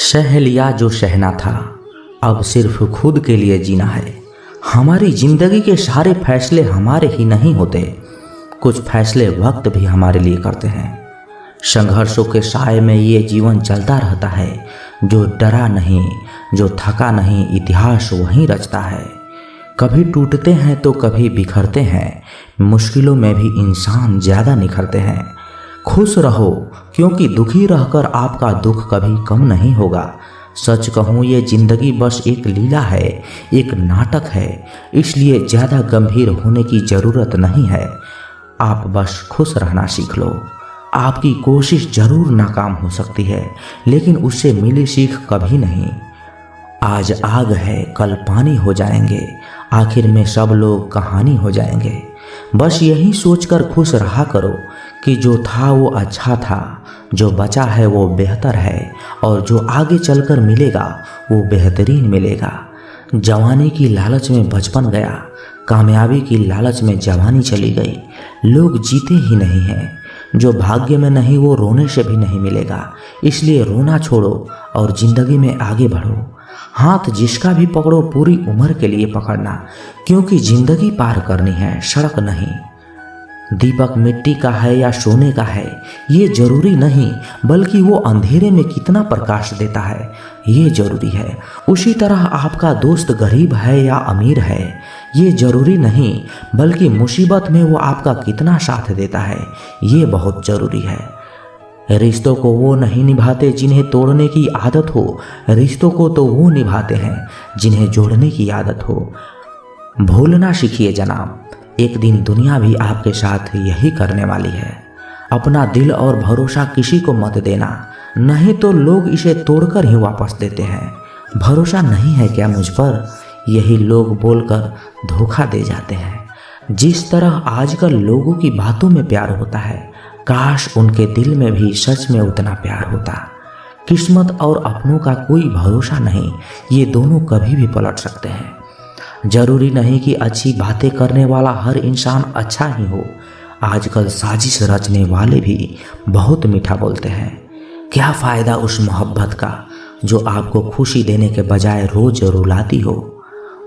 सह लिया जो सहना था, अब सिर्फ खुद के लिए जीना है। हमारी जिंदगी के सारे फैसले हमारे ही नहीं होते, कुछ फैसले वक्त भी हमारे लिए करते हैं। संघर्षों के साए में ये जीवन चलता रहता है, जो डरा नहीं, जो थका नहीं, इतिहास वहीं रचता है। कभी टूटते हैं तो कभी बिखरते हैं, मुश्किलों में भी इंसान ज़्यादा निखरते हैं। खुश रहो, क्योंकि दुखी रहकर आपका दुख कभी कम नहीं होगा। सच कहूँ ये ज़िंदगी बस एक लीला है, एक नाटक है, इसलिए ज़्यादा गंभीर होने की ज़रूरत नहीं है। आप बस खुश रहना सीख लो। आपकी कोशिश ज़रूर नाकाम हो सकती है, लेकिन उससे मिली सीख कभी नहीं। आज आग है, कल पानी हो जाएंगे, आखिर में सब लोग कहानी हो जाएंगे। बस यही सोचकर खुश रहा करो कि जो था वो अच्छा था, जो बचा है वो बेहतर है, और जो आगे चलकर मिलेगा वो बेहतरीन मिलेगा। जवानी की लालच में बचपन गया, कामयाबी की लालच में जवानी चली गई। लोग जीते ही नहीं हैं, जो भाग्य में नहीं वो रोने से भी नहीं मिलेगा। इसलिए रोना छोड़ो और ज़िंदगी में आगे बढ़ो। हाथ जिसका भी पकड़ो पूरी उम्र के लिए पकड़ना, क्योंकि ज़िंदगी पार करनी है, सड़क नहीं। दीपक मिट्टी का है या सोने का है ये जरूरी नहीं, बल्कि वो अंधेरे में कितना प्रकाश देता है ये जरूरी है। उसी तरह आपका दोस्त गरीब है या अमीर है ये जरूरी नहीं, बल्कि मुसीबत में वो आपका कितना साथ देता है ये बहुत जरूरी है। रिश्तों को वो नहीं निभाते जिन्हें तोड़ने की आदत हो, रिश्तों को तो वो निभाते हैं जिन्हें जोड़ने की आदत हो। भूलना सीखिए जनाब, एक दिन दुनिया भी आपके साथ यही करने वाली है। अपना दिल और भरोसा किसी को मत देना, नहीं तो लोग इसे तोड़कर ही वापस देते हैं। भरोसा नहीं है क्या मुझ पर, यही लोग बोलकर धोखा दे जाते हैं। जिस तरह आजकल लोगों की बातों में प्यार होता है, काश उनके दिल में भी सच में उतना प्यार होता। किस्मत और अपनों का कोई भरोसा नहीं, ये दोनों कभी भी पलट सकते हैं। जरूरी नहीं कि अच्छी बातें करने वाला हर इंसान अच्छा ही हो, आजकल साजिश रचने वाले भी बहुत मीठा बोलते हैं। क्या फ़ायदा उस मोहब्बत का जो आपको खुशी देने के बजाय रोज रुलाती हो।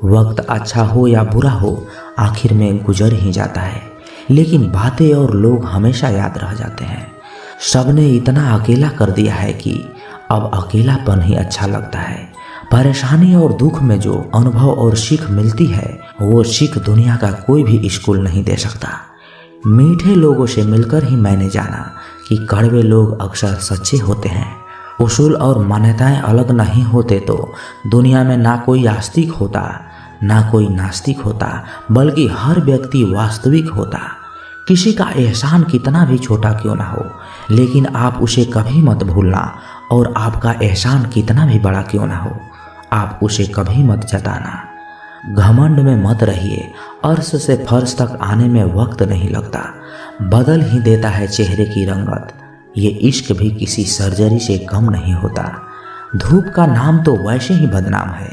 वक्त अच्छा हो या बुरा हो, आखिर में गुजर ही जाता है, लेकिन बातें और लोग हमेशा याद रह जाते हैं। सबने इतना अकेला कर दिया है कि अब अकेलापन ही अच्छा लगता है। परेशानी और दुख में जो अनुभव और सीख मिलती है, वो सीख दुनिया का कोई भी स्कूल नहीं दे सकता। मीठे लोगों से मिलकर ही मैंने जाना कि कड़वे लोग अक्सर सच्चे होते हैं। उसूल और मान्यताएं अलग नहीं होते तो दुनिया में ना कोई आस्तिक होता, ना कोई नास्तिक होता, बल्कि हर व्यक्ति वास्तविक होता। किसी का एहसान कितना भी छोटा क्यों ना हो, लेकिन आप उसे कभी मत भूलना, और आपका एहसान कितना भी बड़ा क्यों ना हो, आप उसे कभी मत जताना। घमंड में मत रहिए, अर्श से फर्श तक आने में वक्त नहीं लगता, बदल ही देता है चेहरे की रंगत। ये इश्क भी किसी सर्जरी से कम नहीं होता। धूप का नाम तो वैसे ही बदनाम है,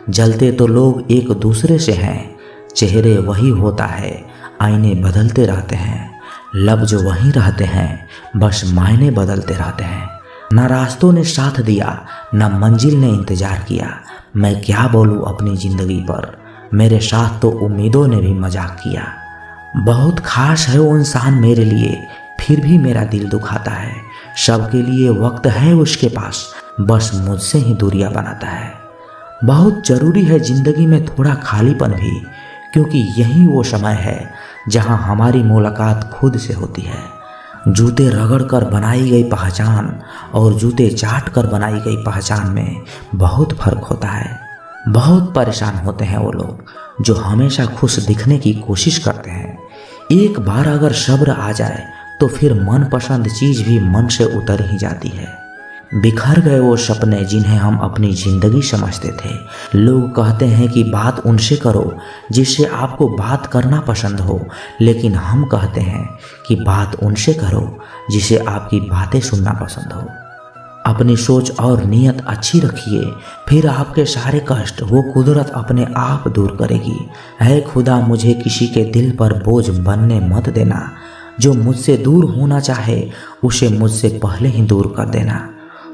जलते तो लोग एक दूसरे से हैं। चेहरे वही होता है, आईने बदलते रहते हैं। लफ्ज वही रहते हैं, बस मायने बदलते रहते हैं। न रास्तों ने साथ दिया, न मंजिल ने इंतजार किया। मैं क्या बोलूं अपनी ज़िंदगी पर, मेरे साथ तो उम्मीदों ने भी मजाक किया। बहुत खास है वो इंसान मेरे लिए, फिर भी मेरा दिल दुखाता है। सबके लिए वक्त है उसके पास, बस मुझसे ही दूरियां बनाता है। बहुत ज़रूरी है ज़िंदगी में थोड़ा खालीपन भी, क्योंकि यही वो समय है जहां हमारी मुलाकात खुद से होती है। जूते रगड़ कर बनाई गई पहचान और जूते चाट कर बनाई गई पहचान में बहुत फर्क होता है। बहुत परेशान होते हैं वो लोग जो हमेशा खुश दिखने की कोशिश करते हैं। एक बार अगर सब्र आ जाए तो फिर मनपसंद चीज़ भी मन से उतर ही जाती है। बिखर गए वो सपने जिन्हें हम अपनी ज़िंदगी समझते थे। लोग कहते हैं कि बात उनसे करो जिससे आपको बात करना पसंद हो, लेकिन हम कहते हैं कि बात उनसे करो जिसे आपकी बातें सुनना पसंद हो। अपनी सोच और नीयत अच्छी रखिए, फिर आपके सारे कष्ट वो कुदरत अपने आप दूर करेगी। है खुदा मुझे किसी के दिल पर बोझ बनने मत देना, जो मुझसे दूर होना चाहे उसे मुझसे पहले ही दूर कर देना।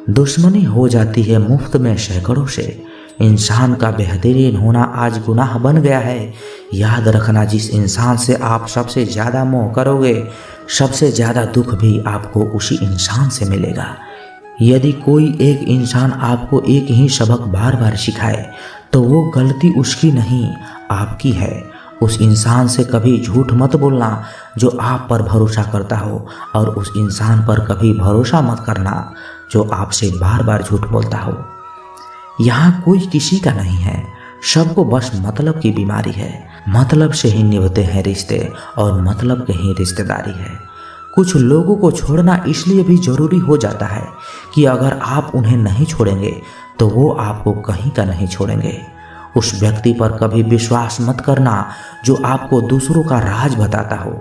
दुश्मनी हो जाती है मुफ्त में सैकड़ों से। इंसान का बेहतरीन होना आज गुनाह बन गया है। याद रखना, जिस इंसान से आप सबसे ज़्यादा मोह करोगे, सबसे ज़्यादा दुख भी आपको उसी इंसान से मिलेगा। यदि कोई एक इंसान आपको एक ही सबक बार बार सिखाए तो वो गलती उसकी नहीं, आपकी है। उस इंसान से कभी झूठ मत बोलना जो आप पर भरोसा करता हो, और उस इंसान पर कभी भरोसा मत करना जो आपसे बार बार झूठ बोलता हो। यहाँ कोई किसी का नहीं है, सबको बस मतलब की बीमारी है। मतलब से ही निभते हैं रिश्ते और मतलब के ही रिश्तेदारी है। कुछ लोगों को छोड़ना इसलिए भी जरूरी हो जाता है कि अगर आप उन्हें नहीं छोड़ेंगे तो वो आपको कहीं का नहीं छोड़ेंगे। उस व्यक्ति पर कभी विश्वास मत करना जो आपको दूसरों का राज बताता हो।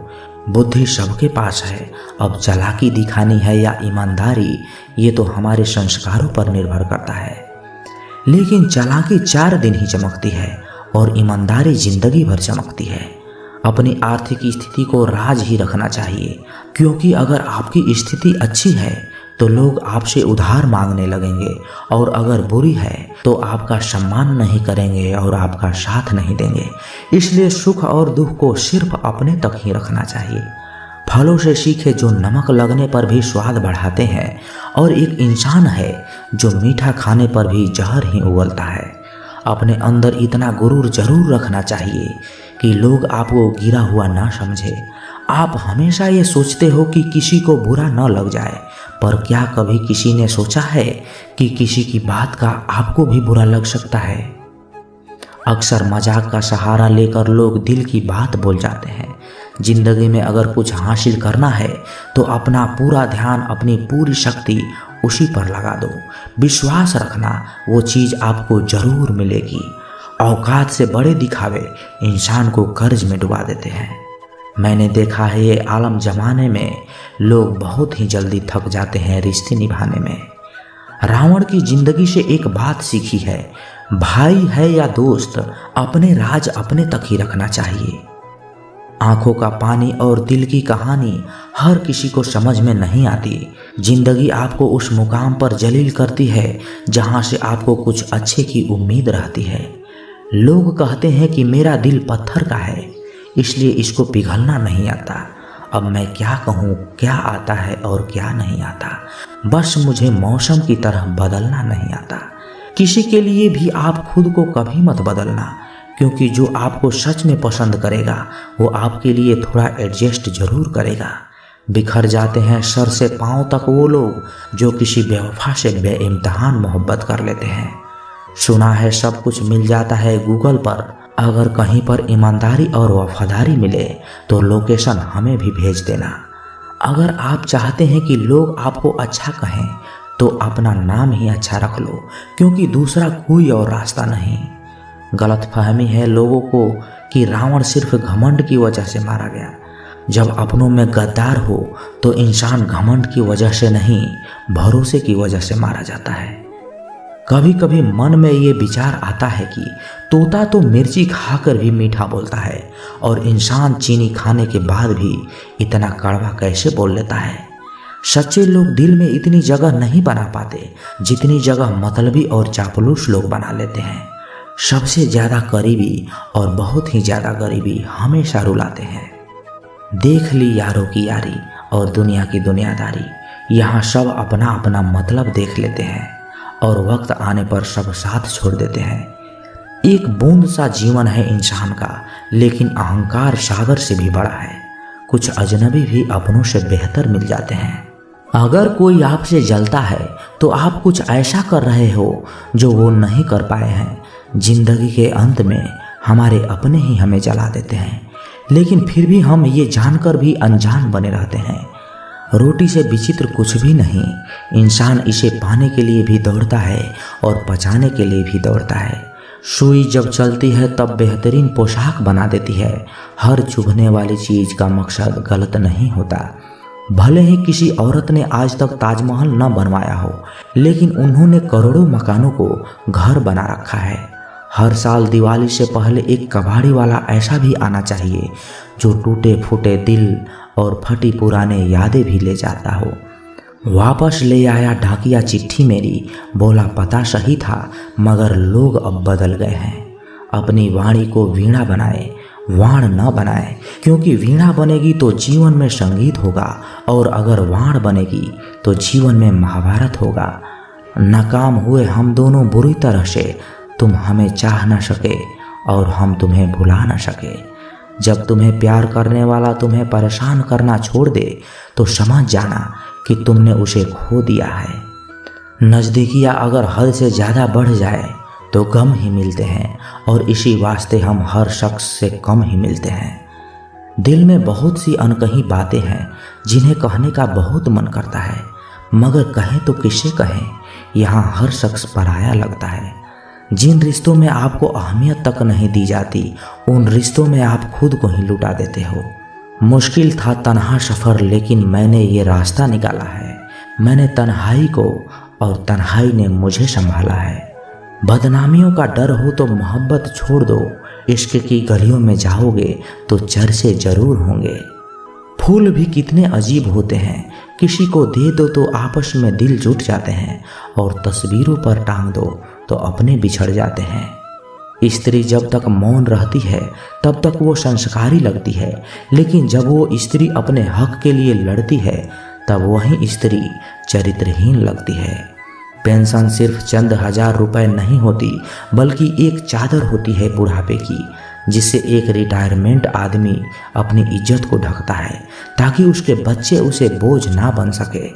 बुद्धि सबके पास है, अब चालाकी दिखानी है या ईमानदारी, ये तो हमारे संस्कारों पर निर्भर करता है। लेकिन चालाकी 4 दिन ही चमकती है और ईमानदारी जिंदगी भर चमकती है। अपनी आर्थिक स्थिति को राज ही रखना चाहिए, क्योंकि अगर आपकी स्थिति अच्छी है तो लोग आपसे उधार मांगने लगेंगे, और अगर बुरी है तो आपका सम्मान नहीं करेंगे और आपका साथ नहीं देंगे। इसलिए सुख और दुख को सिर्फ अपने तक ही रखना चाहिए। फलों से सीखे जो नमक लगने पर भी स्वाद बढ़ाते हैं, और एक इंसान है जो मीठा खाने पर भी जहर ही उगलता है। अपने अंदर इतना गुरूर जरूर रखना चाहिए कि लोग आपको गिरा हुआ ना समझे। आप हमेशा ये सोचते हो कि किसी को बुरा न लग जाए, पर क्या कभी किसी ने सोचा है कि किसी की बात का आपको भी बुरा लग सकता है? अक्सर मजाक का सहारा लेकर लोग दिल की बात बोल जाते हैं। जिंदगी में अगर कुछ हासिल करना है तो अपना पूरा ध्यान, अपनी पूरी शक्ति उसी पर लगा दो। विश्वास रखना, वो चीज़ आपको जरूर मिलेगी। औकात से बड़े दिखावे इंसान को कर्ज में डुबा देते हैं। मैंने देखा है ये आलम जमाने में लोग बहुत ही जल्दी थक जाते हैं रिश्ते निभाने में। रावण की जिंदगी से एक बात सीखी है, भाई है या दोस्त, अपने राज अपने तक ही रखना चाहिए। आंखों का पानी और दिल की कहानी हर किसी को समझ में नहीं आती। जिंदगी आपको उस मुकाम पर जलील करती है जहां से आपको कुछ अच्छे की उम्मीद रहती है। लोग कहते हैं कि मेरा दिल पत्थर का है, इसलिए इसको पिघलना नहीं आता। अब मैं क्या कहूँ, क्या आता है और क्या नहीं आता। बस मुझे मौसम की तरह बदलना नहीं आता। किसी के लिए भी आप खुद को कभी मत बदलना, क्योंकि जो आपको सच में पसंद करेगा वो आपके लिए थोड़ा एडजस्ट जरूर करेगा। बिखर जाते हैं सर से पांव तक वो लोग जो किसी बेवफा से बेइम्तिहान मोहब्बत कर लेते हैं। सुना है सब कुछ मिल जाता है गूगल पर, अगर कहीं पर ईमानदारी और वफादारी मिले तो लोकेशन हमें भी भेज देना। अगर आप चाहते हैं कि लोग आपको अच्छा कहें तो अपना नाम ही अच्छा रख लो, क्योंकि दूसरा कोई और रास्ता नहीं। गलतफहमी है लोगों को कि रावण सिर्फ घमंड की वजह से मारा गया। जब अपनों में गद्दार हो तो इंसान घमंड की वजह से नहीं, भरोसे की वजह से मारा जाता है। कभी कभी मन में ये विचार आता है कि तोता तो मिर्ची खाकर भी मीठा बोलता है, और इंसान चीनी खाने के बाद भी इतना कड़वा कैसे बोल लेता है। सच्चे लोग दिल में इतनी जगह नहीं बना पाते जितनी जगह मतलबी और चापलूस लोग बना लेते हैं। सबसे ज़्यादा करीबी और बहुत ही ज़्यादा गरीबी हमेशा रुलाते हैं। देख ली यारों की यारी और दुनिया की दुनियादारी, यहाँ सब अपना अपना मतलब देख लेते हैं और वक्त आने पर सब साथ छोड़ देते हैं। एक बूंद सा जीवन है इंसान का, लेकिन अहंकार सागर से भी बड़ा है। कुछ अजनबी भी अपनों से बेहतर मिल जाते हैं। अगर कोई आपसे जलता है तो आप कुछ ऐसा कर रहे हो जो वो नहीं कर पाए हैं। जिंदगी के अंत में हमारे अपने ही हमें जला देते हैं, लेकिन फिर भी हम ये जानकर भी अनजान बने रहते हैं। रोटी से विचित्र कुछ भी नहीं, इंसान इसे पाने के लिए भी दौड़ता है और पचाने के लिए भी दौड़ता है। सुई जब चलती है तब बेहतरीन पोशाक बना देती है। हर चुभने वाली चीज का मकसद गलत नहीं होता। भले ही किसी औरत ने आज तक ताजमहल न बनवाया हो, लेकिन उन्होंने करोड़ों मकानों को घर बना रखा है। हर साल दिवाली से पहले एक कबाड़ी वाला ऐसा भी आना चाहिए जो टूटे फूटे दिल और फटी पुराने यादें भी ले जाता हो। वापस ले आया डाकिया चिट्ठी मेरी, बोला पता सही था मगर लोग अब बदल गए हैं। अपनी वाणी को वीणा बनाए, वाण न बनाए, क्योंकि वीणा बनेगी तो जीवन में संगीत होगा और अगर वाण बनेगी तो जीवन में महाभारत होगा। नाकाम हुए हम दोनों बुरी तरह से, तुम हमें चाह न सके और हम तुम्हें भुला न सके। जब तुम्हें प्यार करने वाला तुम्हें परेशान करना छोड़ दे तो समझ जाना कि तुमने उसे खो दिया है। नज़दीकियाँ अगर हद से ज़्यादा बढ़ जाए तो गम ही मिलते हैं और इसी वास्ते हम हर शख्स से कम ही मिलते हैं। दिल में बहुत सी अनकही बातें हैं जिन्हें कहने का बहुत मन करता है, मगर कहें तो किसे कहें, यहाँ हर शख्स पराया लगता है। जिन रिश्तों में आपको अहमियत तक नहीं दी जाती, उन रिश्तों में आप खुद को ही लुटा देते हो। मुश्किल था तन्हा सफ़र, लेकिन मैंने ये रास्ता निकाला है। मैंने तन्हाई को और तन्हाई ने मुझे संभाला है। बदनामियों का डर हो तो मोहब्बत छोड़ दो, इश्क की गलियों में जाओगे तो चर्चे जरूर होंगे। फूल भी कितने अजीब होते हैं, किसी को दे दो तो आपस में दिल जुट जाते हैं और तस्वीरों पर टांग दो तो अपने बिछड़ जाते हैं। स्त्री जब तक मौन रहती है तब तक वो संस्कारी लगती है, लेकिन जब वो स्त्री अपने हक के लिए लड़ती है तब वही स्त्री चरित्रहीन लगती है। पेंशन सिर्फ चंद हजार रुपए नहीं होती, बल्कि एक चादर होती है बुढ़ापे की, जिससे एक रिटायरमेंट आदमी अपनी इज्जत को ढकता है ताकि उसके बच्चे उसे बोझ ना बन सके।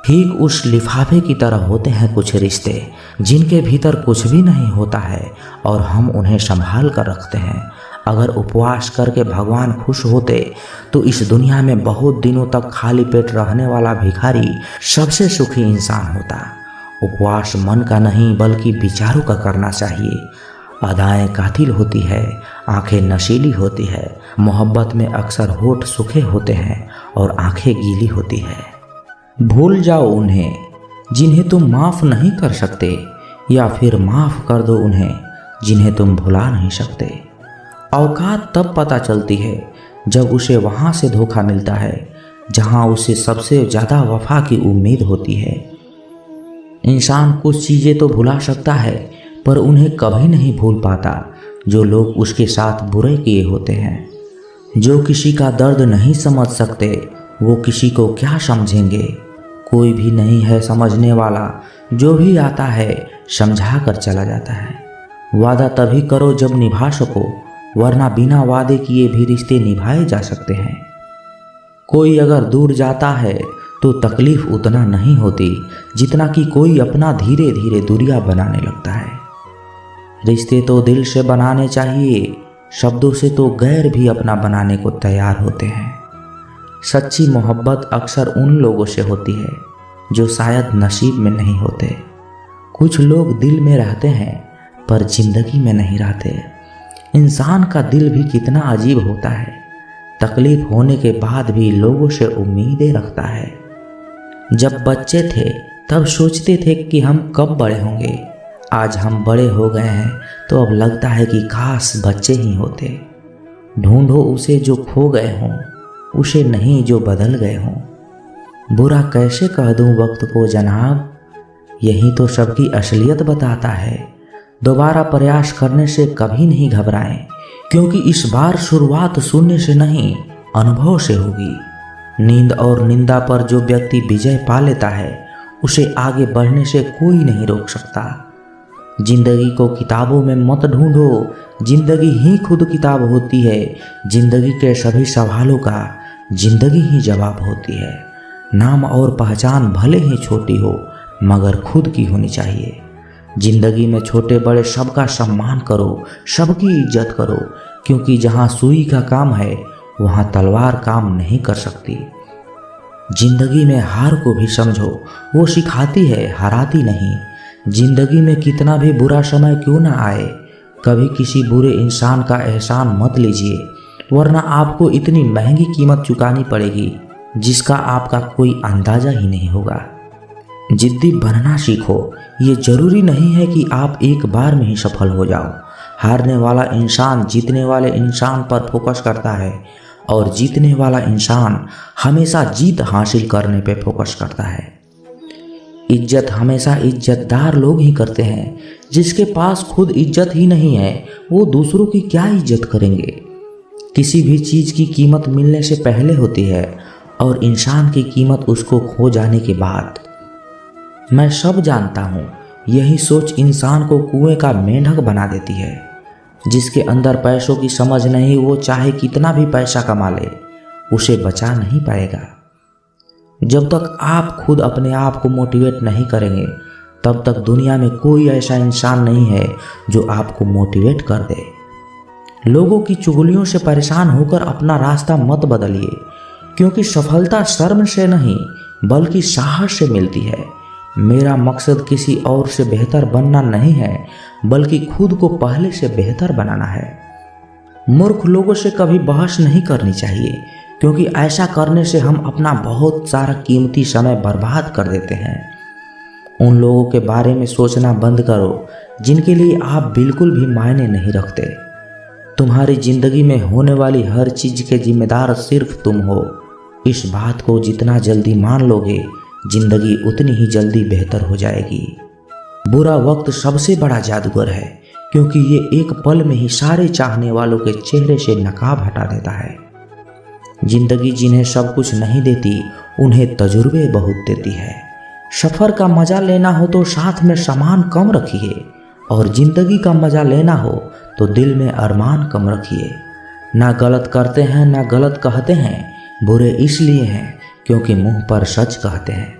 ठीक उस लिफाफे की तरह होते हैं कुछ रिश्ते जिनके भीतर कुछ भी नहीं होता है और हम उन्हें संभाल कर रखते हैं। अगर उपवास करके भगवान खुश होते तो इस दुनिया में बहुत दिनों तक खाली पेट रहने वाला भिखारी सबसे सुखी इंसान होता। उपवास मन का नहीं बल्कि विचारों का करना चाहिए। अदाएं कातिल होती है, आंखें नशीली होती है। मोहब्बत में अक्सर होठ सूखे होते हैं और आंखें गीली होती है। भूल जाओ उन्हें जिन्हें तुम माफ़ नहीं कर सकते, या फिर माफ़ कर दो उन्हें जिन्हें तुम भुला नहीं सकते। औकात तब पता चलती है जब उसे वहाँ से धोखा मिलता है जहाँ उसे सबसे ज़्यादा वफा की उम्मीद होती है। इंसान कुछ चीज़ें तो भुला सकता है पर उन्हें कभी नहीं भूल पाता जो लोग उसके साथ बुरे किए होते हैं। जो किसी का दर्द नहीं समझ सकते वो किसी को क्या समझेंगे। कोई भी नहीं है समझने वाला, जो भी आता है समझा कर चला जाता है। वादा तभी करो जब निभा सको, वरना बिना वादे किए भी रिश्ते निभाए जा सकते हैं। कोई अगर दूर जाता है तो तकलीफ उतना नहीं होती जितना कि कोई अपना धीरे धीरे दूरियां बनाने लगता है। रिश्ते तो दिल से बनाने चाहिए, शब्दों से तो गैर भी अपना बनाने को तैयार होते हैं। सच्ची मोहब्बत अक्सर उन लोगों से होती है जो शायद नसीब में नहीं होते। कुछ लोग दिल में रहते हैं पर जिंदगी में नहीं रहते। इंसान का दिल भी कितना अजीब होता है, तकलीफ होने के बाद भी लोगों से उम्मीदें रखता है। जब बच्चे थे तब सोचते थे कि हम कब बड़े होंगे। आज हम बड़े हो गए हैं तो अब लगता है कि काश बच्चे ही होते। ढूंढो उसे जो खो गए हों, उसे नहीं जो बदल गए हों। बुरा कैसे कह दूं वक्त को जनाब, यही तो सबकी असलियत बताता है। दोबारा प्रयास करने से कभी नहीं घबराएं, क्योंकि इस बार शुरुआत शून्य से नहीं अनुभव से होगी। नींद और निंदा पर जो व्यक्ति विजय पा लेता है उसे आगे बढ़ने से कोई नहीं रोक सकता। जिंदगी को किताबों में मत ढूंढो, जिंदगी ही खुद किताब होती है। जिंदगी के सभी सवालों का जिंदगी ही जवाब होती है। नाम और पहचान भले ही छोटी हो मगर खुद की होनी चाहिए। जिंदगी में छोटे बड़े सबका सम्मान करो, सबकी इज्जत करो, क्योंकि जहाँ सुई का काम है वहाँ तलवार काम नहीं कर सकती। जिंदगी में हार को भी समझो, वो सिखाती है, हराती नहीं। जिंदगी में कितना भी बुरा समय क्यों ना आए, कभी किसी बुरे इंसान का एहसान मत लीजिए, वरना आपको इतनी महंगी कीमत चुकानी पड़ेगी जिसका आपका कोई अंदाजा ही नहीं होगा। जिद्दी बनना सीखो, ये जरूरी नहीं है कि आप एक बार में ही सफल हो जाओ। हारने वाला इंसान जीतने वाले इंसान पर फोकस करता है और जीतने वाला इंसान हमेशा जीत हासिल करने पे फोकस करता है। इज्जत हमेशा इज्जतदार लोग ही करते हैं। जिसके पास खुद इज्जत ही नहीं है वो दूसरों की क्या इज्जत करेंगे। किसी भी चीज़ की कीमत मिलने से पहले होती है और इंसान की कीमत उसको खो जाने के बाद। मैं सब जानता हूँ, यही सोच इंसान को कुएं का मेंढक बना देती है। जिसके अंदर पैसों की समझ नहीं, वो चाहे कितना भी पैसा कमा ले उसे बचा नहीं पाएगा। जब तक आप खुद अपने आप को मोटिवेट नहीं करेंगे तब तक दुनिया में कोई ऐसा इंसान नहीं है जो आपको मोटिवेट कर दे। लोगों की चुगलियों से परेशान होकर अपना रास्ता मत बदलिए, क्योंकि सफलता शर्म से नहीं बल्कि साहस से मिलती है। मेरा मकसद किसी और से बेहतर बनना नहीं है, बल्कि खुद को पहले से बेहतर बनाना है। मूर्ख लोगों से कभी बहस नहीं करनी चाहिए, क्योंकि ऐसा करने से हम अपना बहुत सारा कीमती समय बर्बाद कर देते हैं। उन लोगों के बारे में सोचना बंद करो जिनके लिए आप बिल्कुल भी मायने नहीं रखते। तुम्हारी जिंदगी में होने वाली हर चीज के जिम्मेदार सिर्फ तुम हो। इस बात को जितना जल्दी मान लोगे जिंदगी उतनी ही जल्दी बेहतर हो जाएगी। बुरा वक्त सबसे बड़ा जादूगर है, क्योंकि ये एक पल में ही सारे चाहने वालों के चेहरे से नकाब हटा देता है। जिंदगी जिन्हें सब कुछ नहीं देती उन्हें तजुर्बे बहुत देती है। सफ़र का मज़ा लेना हो तो साथ में सामान कम रखिए, और ज़िंदगी का मज़ा लेना हो तो दिल में अरमान कम रखिए। ना गलत करते हैं ना गलत कहते हैं, बुरे इसलिए हैं क्योंकि मुंह पर सच कहते हैं।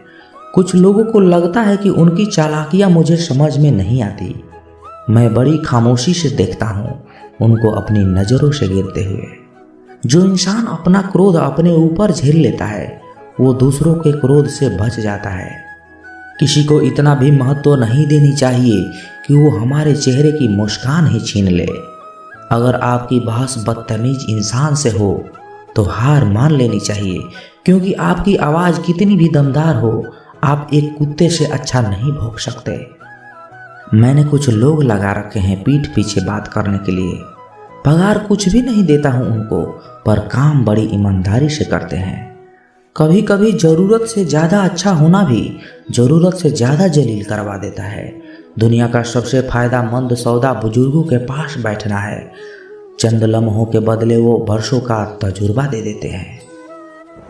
कुछ लोगों को लगता है कि उनकी चालाकियाँ मुझे समझ में नहीं आती। मैं बड़ी खामोशी से देखता हूँ उनको अपनी नज़रों से गिरते हुए। जो इंसान अपना क्रोध अपने ऊपर झेल लेता है वो दूसरों के क्रोध से बच जाता है। किसी को इतना भी महत्व नहीं देनी चाहिए कि वो हमारे चेहरे की मुस्कान ही छीन ले। अगर आपकी बहस बदतमीज इंसान से हो तो हार मान लेनी चाहिए, क्योंकि आपकी आवाज़ कितनी भी दमदार हो आप एक कुत्ते से अच्छा नहीं भौंक सकते। मैंने कुछ लोग लगा रखे हैं पीठ पीछे बात करने के लिए। पगार कुछ भी नहीं देता हूँ उनको, पर काम बड़ी ईमानदारी से करते हैं। कभी कभी ज़रूरत से ज़्यादा अच्छा होना भी ज़रूरत से ज़्यादा जलील करवा देता है। दुनिया का सबसे फ़ायदेमंद सौदा बुजुर्गों के पास बैठना है। चंद लम्हों के बदले वो वर्षों का तजुर्बा दे देते हैं।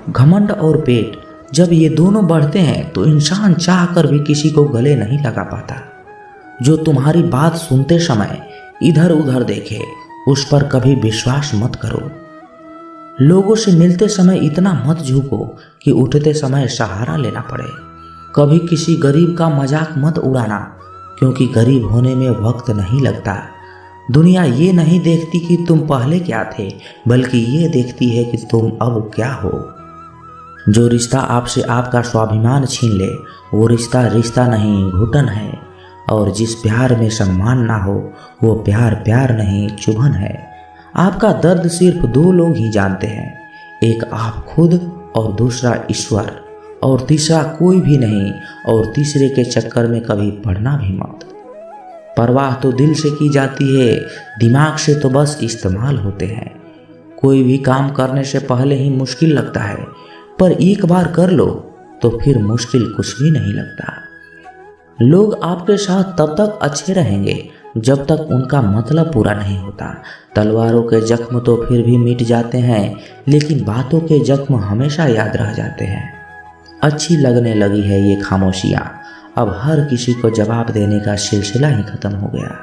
घमंड और पेट जब ये दोनों बढ़ते हैं तो इंसान चाह कर भी किसी को गले नहीं लगा पाता। जो तुम्हारी बात सुनते समय इधर उधर देखे उस पर कभी विश्वास मत करो। लोगों से मिलते समय इतना मत झुको कि उठते समय सहारा लेना पड़े। कभी किसी गरीब का मजाक मत उड़ाना, क्योंकि गरीब होने में वक्त नहीं लगता। दुनिया ये नहीं देखती कि तुम पहले क्या थे, बल्कि ये देखती है कि तुम अब क्या हो। जो रिश्ता आपसे आपका स्वाभिमान छीन ले वो रिश्ता रिश्ता नहीं घुटन है, और जिस प्यार में सम्मान ना हो वो प्यार प्यार नहीं चुभन है। आपका दर्द सिर्फ दो लोग ही जानते हैं, एक आप खुद और दूसरा ईश्वर, और तीसरा कोई भी नहीं। और तीसरे के चक्कर में कभी पड़ना भी मत। परवाह तो दिल से की जाती है, दिमाग से तो बस इस्तेमाल होते हैं। कोई भी काम करने से पहले ही मुश्किल लगता है, पर एक बार कर लो तो फिर मुश्किल कुछ भी नहीं लगता। लोग आपके साथ तब तक अच्छे रहेंगे जब तक उनका मतलब पूरा नहीं होता। तलवारों के जख्म तो फिर भी मिट जाते हैं, लेकिन बातों के जख्म हमेशा याद रह जाते हैं। अच्छी लगने लगी है ये खामोशियाँ, अब हर किसी को जवाब देने का सिलसिला ही खत्म हो गया।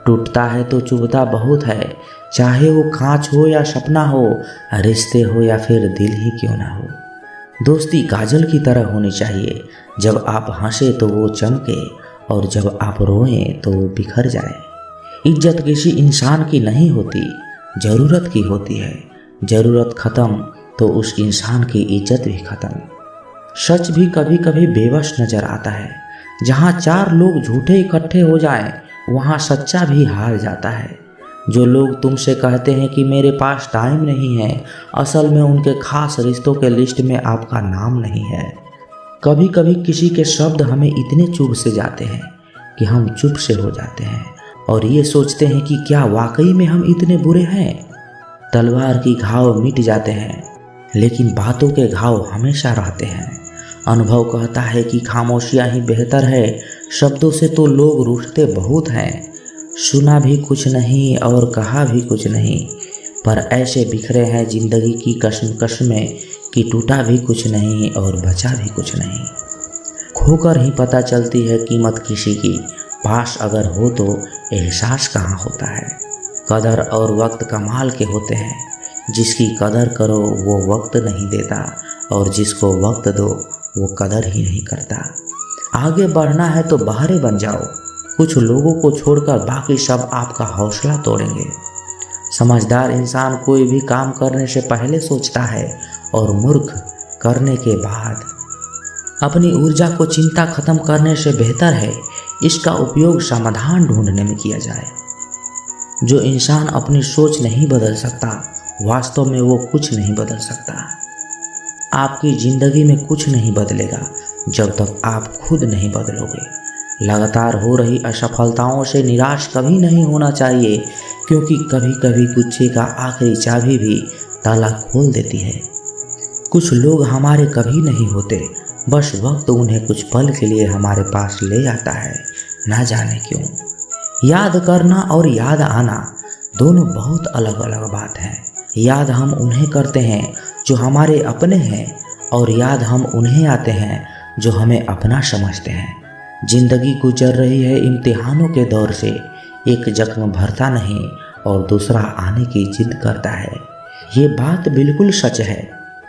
टूटता है तो चुभता बहुत है, चाहे वो कांच हो या सपना हो, रिश्ते हो या फिर दिल ही क्यों ना हो। दोस्ती काजल की तरह होनी चाहिए, जब आप हंसे तो वो चमके और जब आप रोएं तो वो बिखर जाए। इज्जत किसी इंसान की नहीं होती, ज़रूरत की होती है। ज़रूरत ख़त्म तो उस इंसान की इज्जत भी ख़त्म। सच भी कभी कभी बेबस नज़र आता है। जहाँ चार लोग झूठे इकट्ठे हो जाएं, वहाँ सच्चा भी हार जाता है। जो लोग तुमसे कहते हैं कि मेरे पास टाइम नहीं है, असल में उनके खास रिश्तों के लिस्ट में आपका नाम नहीं है। कभी कभी किसी के शब्द हमें इतने चुभ से जाते हैं कि हम चुप से हो जाते हैं और ये सोचते हैं कि क्या वाकई में हम इतने बुरे हैं। तलवार की घाव मिट जाते हैं, लेकिन बातों के घाव हमेशा रहते हैं। अनुभव कहता है कि खामोशियाँ ही बेहतर है, शब्दों से तो लोग रूठते बहुत हैं। सुना भी कुछ नहीं और कहा भी कुछ नहीं, पर ऐसे बिखरे हैं जिंदगी की कश्मकश में कि टूटा भी कुछ नहीं और बचा भी कुछ नहीं। खोकर ही पता चलती है कीमत किसी की, पास अगर हो तो एहसास कहाँ होता है। कदर और वक्त कमाल के होते हैं, जिसकी कदर करो वो वक्त नहीं देता और जिसको वक्त दो वो कदर ही नहीं करता। आगे बढ़ना है तो बहारे बन जाओ, कुछ लोगों को छोड़कर बाकी सब आपका हौसला तोड़ेंगे। समझदार इंसान कोई भी काम करने से पहले सोचता है और मूर्ख करने के बाद। अपनी ऊर्जा को चिंता खत्म करने से बेहतर है इसका उपयोग समाधान ढूंढने में किया जाए। जो इंसान अपनी सोच नहीं बदल सकता, वास्तव में वो कुछ नहीं बदल सकता। आपकी ज़िंदगी में कुछ नहीं बदलेगा जब तक आप खुद नहीं बदलोगे। लगातार हो रही असफलताओं से निराश कभी नहीं होना चाहिए, क्योंकि कभी कभी गुच्छे का आखिरी चाबी भी ताला खोल देती है। कुछ लोग हमारे कभी नहीं होते, बस वक्त उन्हें कुछ पल के लिए हमारे पास ले आता है, ना जाने क्यों। याद करना और याद आना दोनों बहुत अलग अलग बात है। याद हम उन्हें करते हैं जो हमारे अपने हैं, और याद हम उन्हें आते हैं जो हमें अपना समझते हैं। जिंदगी गुजर रही है इम्तिहानों के दौर से, एक जख्म भरता नहीं और दूसरा आने की जिद करता है। ये बात बिल्कुल सच है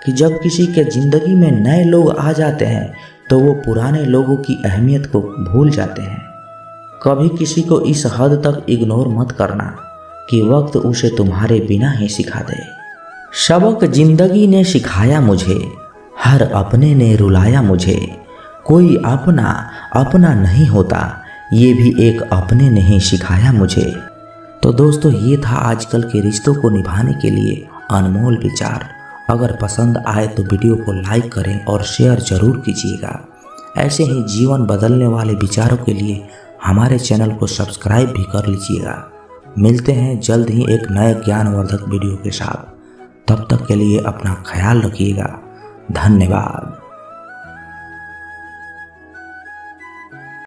कि जब किसी के ज़िंदगी में नए लोग आ जाते हैं तो वो पुराने लोगों की अहमियत को भूल जाते हैं। कभी किसी को इस हद तक इग्नोर मत करना कि वक्त उसे तुम्हारे बिना ही सिखा दे। सबक जिंदगी ने सिखाया मुझे, हर अपने ने रुलाया मुझे। कोई अपना अपना नहीं होता, ये भी एक अपने ने ही सिखाया मुझे। तो दोस्तों, ये था आजकल के रिश्तों को निभाने के लिए अनमोल विचार। अगर पसंद आए तो वीडियो को लाइक करें और शेयर जरूर कीजिएगा। ऐसे ही जीवन बदलने वाले विचारों के लिए हमारे चैनल को सब्सक्राइब भी कर लीजिएगा। मिलते हैं जल्द ही एक नए ज्ञानवर्धक वीडियो के साथ। तब तक के लिए अपना ख्याल रखिएगा। धन्यवाद।